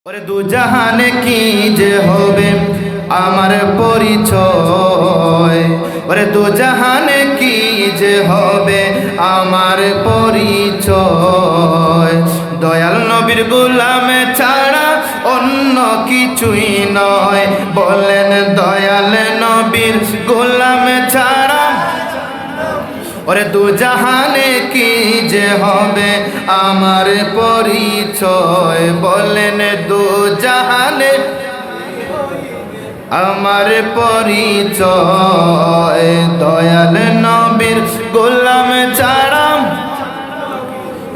ওরে দু জাহানে কি যে হবে আমার পরিচয়, ওরে দু জাহানে কি যে হবে আমার পরিচয়। দয়াল নবীর গোলামে ছাড়া অন্য কিছুই নয়, বলেন দয়াল নবীর গোলামে ছাড়া। ওরে দু জাহানে কি যে হবে আমার পরিচয়, বলেন দু জাহানে আমার পরিচয়। দয়াল নবীর গোলাম ছাড়া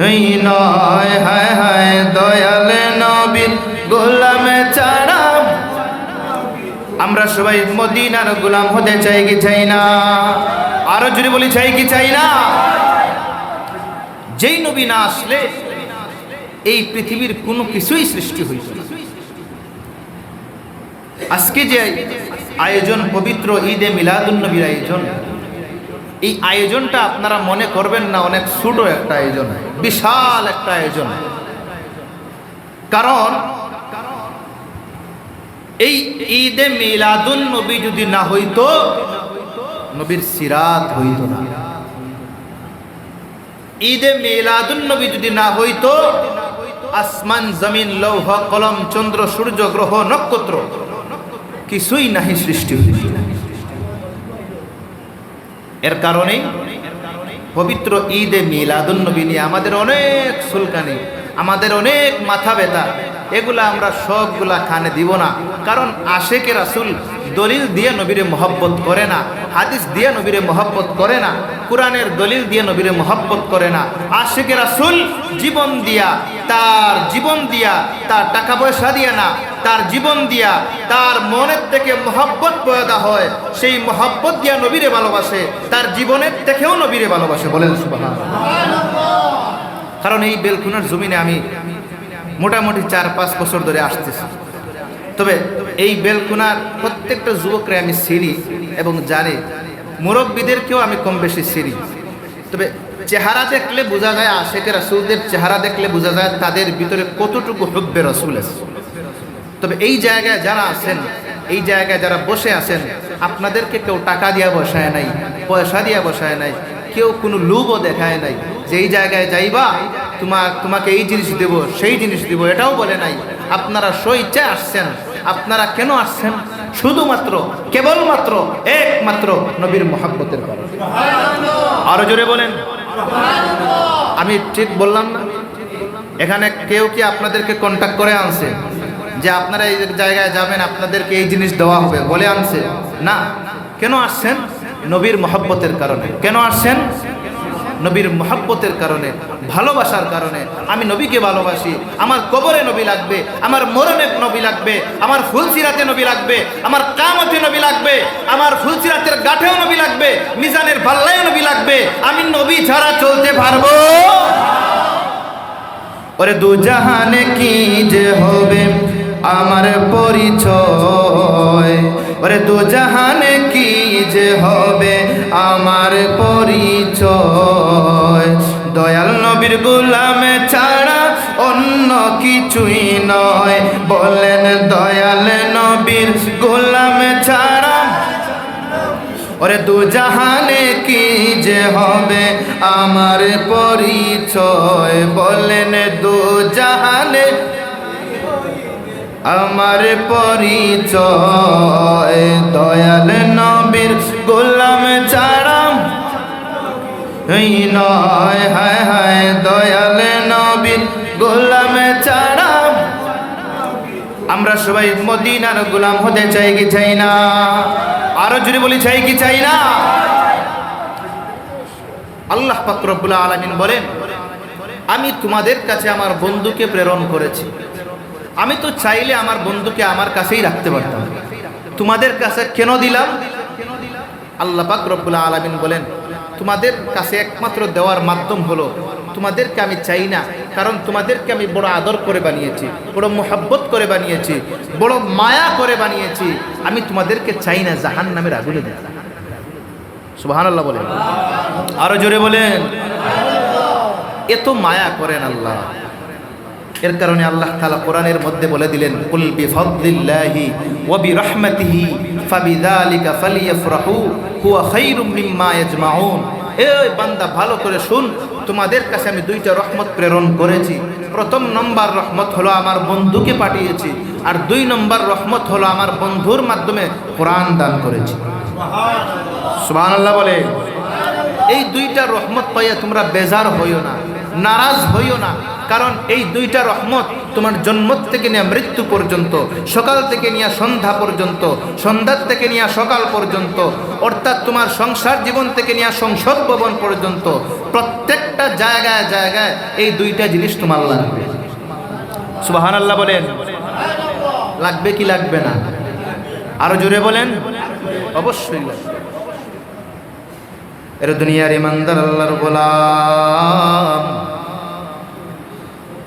এই নয়, হায় হায় দয়াল নবীর গোলাম ছাড়া। আমরা সবাই মদিনার গোলাম হতে চাই কি চাই না? আরো জোরে বলি, চাই কি চাই না? যেই নবী না আসলে এই পৃথিবীর কোনো কিছুই সৃষ্টি হইত না। আজকে যে আয়োজন, পবিত্র ঈদে মিলাদুন নবীর আয়োজন, এই আয়োজনটা আপনারা মনে করবেন না অনেক ছোট একটা আয়োজন, বিশাল একটা আয়োজন। কারণ এই ঈদে মিলাদুন নবী যদি না হইতো, নবীর সিরাত হইতো না। ঈদে মিলাদুন নবী যদি না হইতো, আসমান জমিন লৌহ কলম চন্দ্র সূর্য গ্রহ নক্ষত্র কিছুই নাহি সৃষ্টি হইত। এর কারণে পবিত্র ঈদে মিলাদুন নবী নিয়ে আমাদের অনেক সুলকানি, আমাদের অনেক মাথা ব্যথা, এগুলা আমরা সবগুলা কানে দিব না। কারণ আশেকে রাসূল দলিল দিয়ে নবীরে মহব্বত করে না, হাদিস দিয়ে নবীরে মহব্বত করে না, কোরআনের দলিল দিয়ে নবীরে মহব্বত করে না। আশেকে রাসূল জীবন দিয়া, তার জীবন দিয়া, তার টাকা পয়সা দিয়া না, তার জীবন দিয়া, তার মনের থেকে মহব্বত পয়দা হয়, সেই মহব্বত দিয়া নবীরে ভালোবাসে, তার জীবনের থেকেও নবীরে ভালোবাসে। বলেন সুবহানাল্লাহ। কারণ এই বেলকুনার জমিনে আমি মোটামুটি 4-5 বছর ধরে আসতেছি। তবে এই বেলকুনার প্রত্যেকটা যুবকরে আমি চিনি এবং জানি, মুরব্বীদেরকেও আমি কম বেশি চিনি। তবে চেহারা দেখলে বোঝা যায়, আশেকে রাসূলদের চেহারা দেখলে বোঝা যায় তাদের ভিতরে কতটুকু হুব্বে রাসূল আছে। তবে এই জায়গায় যারা আছেন, এই জায়গায় যারা বসে আছেন, আপনাদেরকে কেউ টাকা দিয়া বসায় নাই, পয়সা দিয়া বসায় নাই, কেউ কোনো লোভও দেখায় নাই যে এই জায়গায় যাইবা তোমাকে এই জিনিস দেব, সেই জিনিস দেব, এটাও বলে নাই। আপনারা স্বইচ্ছায় আসছেন। আপনারা কেন আসছেন? শুধুমাত্র, কেবলমাত্র, একমাত্র নবীর মহব্বতের কারণে। আরো জোরে বলেন। আমি ঠিক বললাম না? এখানে কেউ কি আপনাদেরকে কন্ট্যাক্ট করে আনছে যে আপনারা এই জায়গায় যাবেন, আপনাদেরকে এই জিনিস দেওয়া হবে বলে আনছে? না। কেন আসছেন? নবীর মহব্বতের কারণে। কেন আসছেন? নবীর মহব্বতের কারণে, ভালোবাসার কারণে। আমি নবীকে ভালোবাসি, আমার কবরে নবী লাগবে, আমার মরণে নবী লাগবে, আমার ফুলসিরাতে নবী লাগবে, আমার কিয়ামতে নবী লাগবে, আমার ফুলসিরাতের গাঠেও নবী লাগবে, মিজানের পাল্লায় নবী লাগবে। আমি নবী ছাড়া চলতে পারবো? ওরে দু জাহানে কি যে হবে আমার পরিচয়, ওরে দু জাহানে কি যে হবে আমার পরিচয়। দয়াল নবীর গোলামে ছাড়া অন্য কিছুই নয়, বলেন দয়াল নবীর গোলামে ছাড়া। ওরে দু জাহানে কি যে হবে আমার পরিচয়, বলেন দু জাহানে আমার পরিচয়। দয়াল নবীর গোলাম ছাড়া এই নয়, হায় হায় দয়াল নবীর গোলাম ছাড়া। আমরা সবাই মদিনার গোলাম হতে চাই কি চাই না? আরো জোরে বলি, চাই কি চাই না? আল্লাহ পাক রব্বুল আলামিন বলেন, আমি তোমাদের কাছে আমার বন্ধুকে প্রেরণ করেছি। আমি তো চাইলে আমার বন্ধুকে আমার কাছেই রাখতে পারতাম, তোমাদের কাছে কেন দিলাম? আল্লাহ পাক রব্বুল আলামিন বলেন, তোমাদের কাছে একমাত্র দেওয়ার মাধ্যম হলো, তোমাদেরকে আমি চাই না, কারণ তোমাদেরকে আমি বড় আদর করে বানিয়েছি, বড় মোহাব্বত করে বানিয়েছি, বড় মায়া করে বানিয়েছি। আমি তোমাদেরকে চাই না জাহান্নামের আগুনে দিতে। সুবহানাল্লাহ বলেন। আরো জোরে বলেন। এত মায়া করেন আল্লাহ, এর কারণে আল্লাহ তাআলা কোরআনের মধ্যে বলে দিলেন, কুল বিফাদলিল্লাহি ওয়া বিরহমাতিহি ফাবিযালিকা ফালিয়াফরাহু হুয়া খায়রুম মিম্মা ইয়াজমাউন। এই বান্দা ভালো করে শুন, তোমাদের কাছে আমি দুইটা রহমত প্রেরণ করেছি। প্রথম নম্বর রহমত হলো আমার বন্ধুকে পাঠিয়েছি, আর 2 নম্বর রহমত হলো আমার বন্ধুর মাধ্যমে কোরআন দান করেছি। সুবহানাল্লাহ বলে। এই 2টা রহমত পাইয়া তোমরা বেজার হইও না, নারাজ হইও না, কারণ এই 2টা রহমত তোমার জন্ম থেকে নিয়ে মৃত্যু পর্যন্ত, সকাল থেকে নিয়ে সন্ধ্যা পর্যন্ত, সন্ধ্যা থেকে নিয়ে সকাল পর্যন্ত, অর্থাৎ তোমার সংসার জীবন থেকে নিয়ে সংসদ ভবন পর্যন্ত প্রত্যেকটা জায়গায় জায়গায় এই 2টা জিনিস তোমার লাগবে। সুবহানাল্লাহ বলেন। লাগবে কি লাগবে না? আরো জোরে বলেন। অবশ্যই লাগবে। এর দুনিয়ার ইমানদার আল্লাহর গোলাম,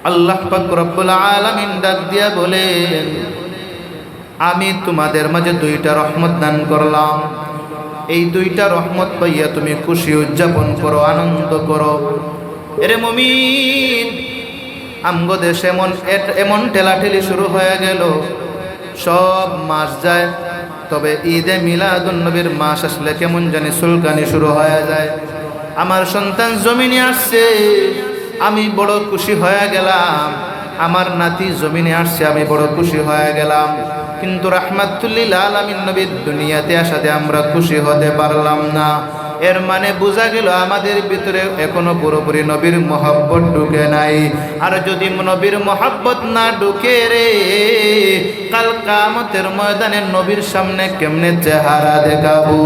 আল্লাহ পাক রব্বুল আলামিন ডাক দিয়া বলেন, আমি তোমাদের মাঝে 2টা রহমত দান করলাম। এই 2টা রহমত পাইয়া তুমি খুশি উদযাপন করো, আনন্দ করো। এরে মুমিন, আমগো দেশে এমন ঠেলাঠেলি শুরু হয়ে গেল, সব মাস যায়, তবে ঈদে মিলাদুন নবীর মাস আসলে কেমন জানি সুলকানি শুরু হয়ে যায়। আমার সন্তান জমিনে আসছে, আমি বড় খুশি হয়ে গেলাম। আমার নাতি জমিনে আসছে, আমি বড় খুশি হয়ে গেলাম। কিন্তু রাহমাতুল্লিল আলামিন নবীর দুনিয়াতে আসাতে আমরা খুশি হতে পারলাম না। এর মানে বোঝা গেল আমাদের ভিতরে এখনো পুরোপুরি নবীর মহব্বত ঢুকে নাই। আর যদি নবীর মহব্বত না ঢুকে রে, কাল কিয়ামতের ময়দানে নবীর সামনে কেমনে চেহারা দেখাবো?